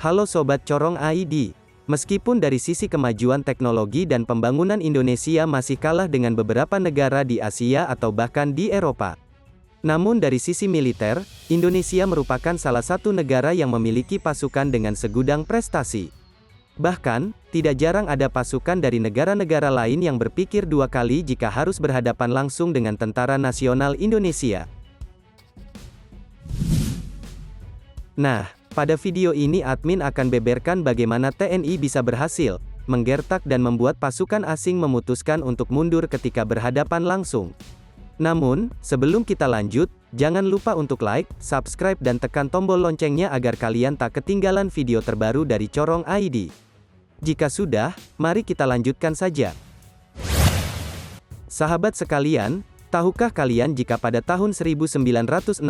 Halo Sobat Corong ID. Meskipun dari sisi kemajuan teknologi dan pembangunan Indonesia masih kalah dengan beberapa negara di Asia atau bahkan di Eropa. Namun dari sisi militer, Indonesia merupakan salah satu negara yang memiliki pasukan dengan segudang prestasi. Bahkan, tidak jarang ada pasukan dari negara-negara lain yang berpikir dua kali jika harus berhadapan langsung dengan Tentara Nasional Indonesia. Nah, pada video ini admin akan beberkan bagaimana TNI bisa berhasil menggertak dan membuat pasukan asing memutuskan untuk mundur ketika berhadapan langsung. Namun, sebelum kita lanjut, jangan lupa untuk like, subscribe dan tekan tombol loncengnya agar kalian tak ketinggalan video terbaru dari Corong ID. Jika sudah, mari kita lanjutkan saja. Sahabat sekalian, tahukah kalian jika pada tahun 1960,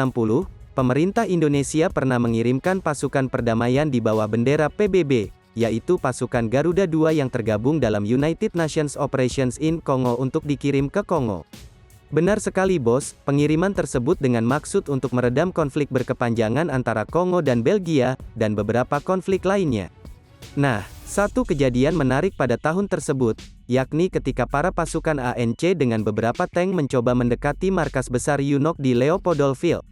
pemerintah Indonesia pernah mengirimkan pasukan perdamaian di bawah bendera PBB, yaitu pasukan Garuda II yang tergabung dalam United Nations Operations in Congo untuk dikirim ke Kongo. Benar sekali bos, pengiriman tersebut dengan maksud untuk meredam konflik berkepanjangan antara Kongo dan Belgia, dan beberapa konflik lainnya. Nah, satu kejadian menarik pada tahun tersebut, yakni ketika para pasukan ANC dengan beberapa tank mencoba mendekati markas besar UNOC di Leopoldville.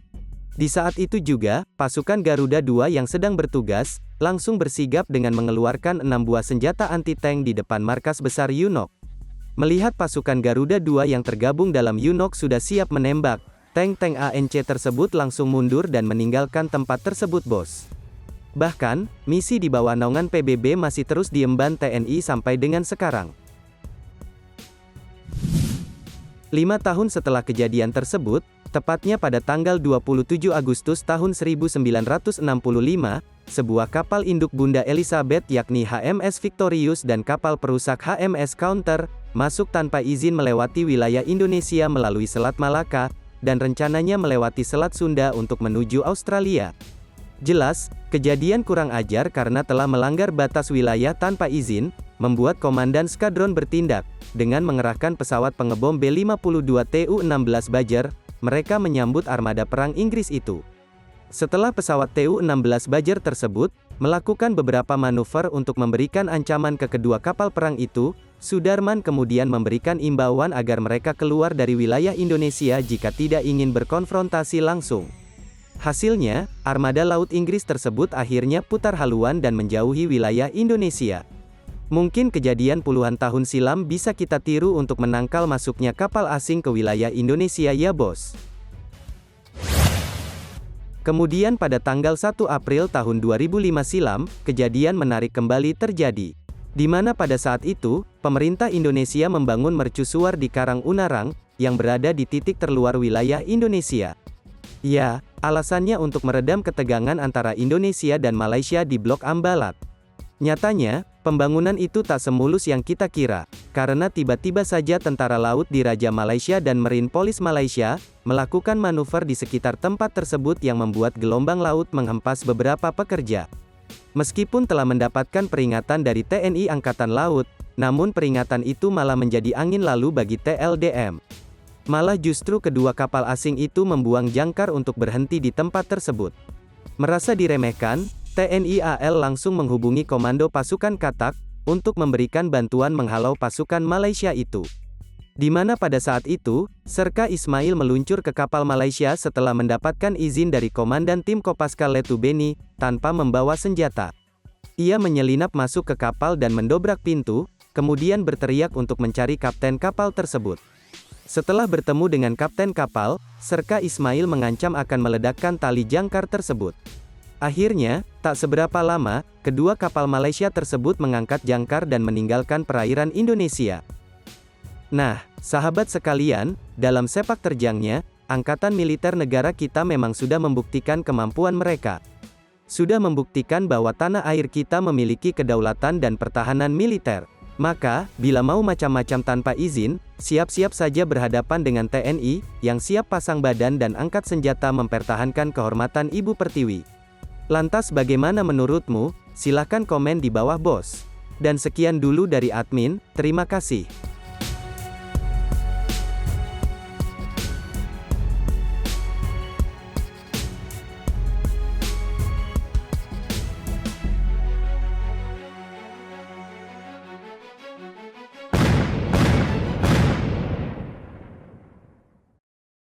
Di saat itu juga, pasukan Garuda II yang sedang bertugas, langsung bersigap dengan mengeluarkan 6 buah senjata anti-tank di depan markas besar UNOC. Melihat pasukan Garuda II yang tergabung dalam UNOC sudah siap menembak, tank-tank ANC tersebut langsung mundur dan meninggalkan tempat tersebut bos. Bahkan, misi di bawah naungan PBB masih terus diemban TNI sampai dengan sekarang. 5 tahun setelah kejadian tersebut, tepatnya pada tanggal 27 Agustus tahun 1965, sebuah kapal induk Bunda Elizabeth yakni HMS Victorious dan kapal perusak HMS Counter, masuk tanpa izin melewati wilayah Indonesia melalui Selat Malaka, dan rencananya melewati Selat Sunda untuk menuju Australia. Jelas, kejadian kurang ajar karena telah melanggar batas wilayah tanpa izin, membuat Komandan Skadron bertindak, dengan mengerahkan pesawat pengebom B-52 Tu-16 Badger. Mereka menyambut armada perang Inggris itu. Setelah pesawat Tu-16 Badger tersebut melakukan beberapa manuver untuk memberikan ancaman ke kedua kapal perang itu, Sudarman kemudian memberikan imbauan agar mereka keluar dari wilayah Indonesia jika tidak ingin berkonfrontasi langsung. Hasilnya, armada laut Inggris tersebut akhirnya putar haluan dan menjauhi wilayah Indonesia. Mungkin kejadian puluhan tahun silam bisa kita tiru untuk menangkal masuknya kapal asing ke wilayah Indonesia ya bos. Kemudian pada tanggal 1 April tahun 2005 silam, kejadian menarik kembali terjadi. Di mana pada saat itu, pemerintah Indonesia membangun mercusuar di Karang Unarang, yang berada di titik terluar wilayah Indonesia. Ya, alasannya untuk meredam ketegangan antara Indonesia dan Malaysia di Blok Ambalat. Nyatanya, pembangunan itu tak semulus yang kita kira, karena tiba-tiba saja tentara laut di Raja Malaysia dan Marine Police Malaysia, melakukan manuver di sekitar tempat tersebut yang membuat gelombang laut menghempas beberapa pekerja. Meskipun telah mendapatkan peringatan dari TNI Angkatan Laut, namun peringatan itu malah menjadi angin lalu bagi TLDM. Malah justru kedua kapal asing itu membuang jangkar untuk berhenti di tempat tersebut. Merasa diremehkan, TNI AL langsung menghubungi Komando Pasukan Katak, untuk memberikan bantuan menghalau pasukan Malaysia itu. Di mana pada saat itu, Serka Ismail meluncur ke kapal Malaysia setelah mendapatkan izin dari Komandan Tim Kopaska Letu Beni, tanpa membawa senjata. Ia menyelinap masuk ke kapal dan mendobrak pintu, kemudian berteriak untuk mencari kapten kapal tersebut. Setelah bertemu dengan kapten kapal, Serka Ismail mengancam akan meledakkan tali jangkar tersebut. Akhirnya, tak seberapa lama, kedua kapal Malaysia tersebut mengangkat jangkar dan meninggalkan perairan Indonesia. Nah, sahabat sekalian, dalam sepak terjangnya, angkatan militer negara kita memang sudah membuktikan kemampuan mereka. Sudah membuktikan bahwa tanah air kita memiliki kedaulatan dan pertahanan militer. Maka, bila mau macam-macam tanpa izin, siap-siap saja berhadapan dengan TNI, yang siap pasang badan dan angkat senjata mempertahankan kehormatan Ibu Pertiwi. Lantas bagaimana menurutmu? Silahkan komen di bawah bos. Dan sekian dulu dari admin, terima kasih.